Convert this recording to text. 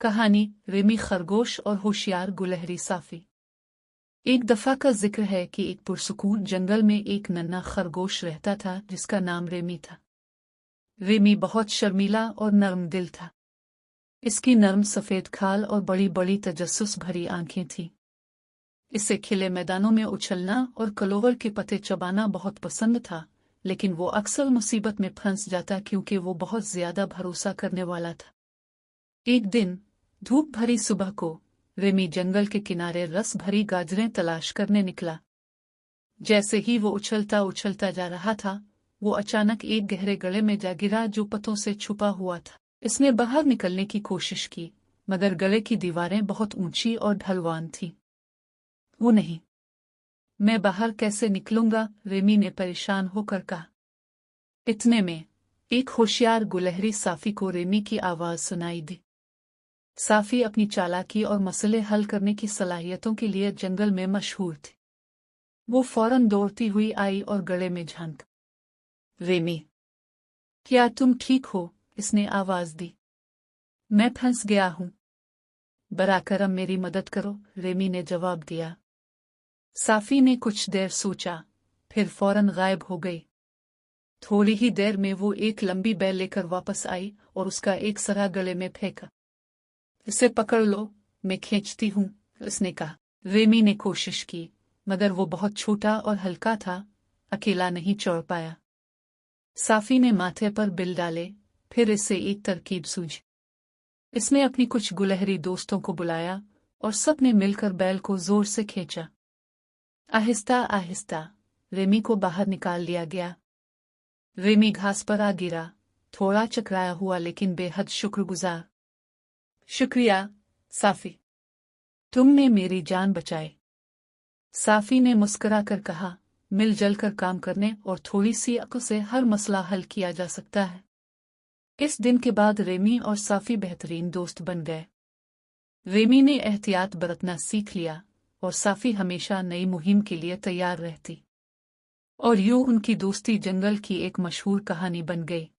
कहानी रेमी खरगोश और होशियार गुलहरी साफी। एक दफा का जिक्र है कि एक पुरसुकून जंगल में एक नन्हा खरगोश रहता था जिसका नाम रेमी था। रेमी बहुत शर्मीला और नरम दिल था। इसकी नरम सफेद खाल और बड़ी बड़ी तजस्सुस भरी आंखें थीं। इसे खिले मैदानों में उछलना और क्लोवर के पत्ते चबाना बहुत पसंद था, लेकिन वो अक्सर मुसीबत में फंस जाता क्योंकि वो बहुत ज्यादा भरोसा करने वाला था। एक दिन धूप भरी सुबह को रेमी जंगल के किनारे रस भरी गाजरें तलाश करने निकला। जैसे ही वो उछलता उछलता जा रहा था, वो अचानक एक गहरे गड्ढे में जा गिरा जो पत्तों से छुपा हुआ था। इसने बाहर निकलने की कोशिश की, मगर गड्ढे की दीवारें बहुत ऊंची और ढलवान थीं। वो नहीं, मैं बाहर कैसे निकलूंगा? रेमी ने परेशान होकर कहा। इतने में एक होशियार गुलहरी साफी को रेमी की आवाज सुनाई दी। साफी अपनी चालाकी और मसले हल करने की सलाहियतों के लिए जंगल में मशहूर थी। वो फौरन दौड़ती हुई आई और गड्ढे में झांका। रेमी, क्या तुम ठीक हो? इसने आवाज दी। मैं फंस गया हूं, बरा करम मेरी मदद करो, रेमी ने जवाब दिया। साफी ने कुछ देर सोचा, फिर फौरन गायब हो गई। थोड़ी ही देर में वो एक लंबी बेल लेकर वापस आई और उसका एक सरा गले में फेंका। इसे पकड़ लो, मैं खींचती हूं, उसने कहा। रेमी ने कोशिश की, मगर वो बहुत छोटा और हल्का था, अकेला नहीं चढ़ पाया। साफी ने माथे पर बिल डाले, फिर इसे एक तरकीब सूझी। इसने अपनी कुछ गुलहरी दोस्तों को बुलाया और सबने मिलकर बैल को जोर से खींचा। आहिस्ता आहिस्ता रेमी को बाहर निकाल लिया गया। रेमी घास पर आ गिरा, थोड़ा चकराया हुआ लेकिन बेहद शुक्रगुजार। शुक्रिया साफी, तुमने मेरी जान बचाई, साफी ने मुस्कुरा कर कहा। मिलजुल कर काम करने और थोड़ी सी अक्ल से हर मसला हल किया जा सकता है। इस दिन के बाद रेमी और साफी बेहतरीन दोस्त बन गए। रेमी ने एहतियात बरतना सीख लिया और साफी हमेशा नई मुहिम के लिए तैयार रहती, और यूं उनकी दोस्ती जंगल की एक मशहूर कहानी बन गई।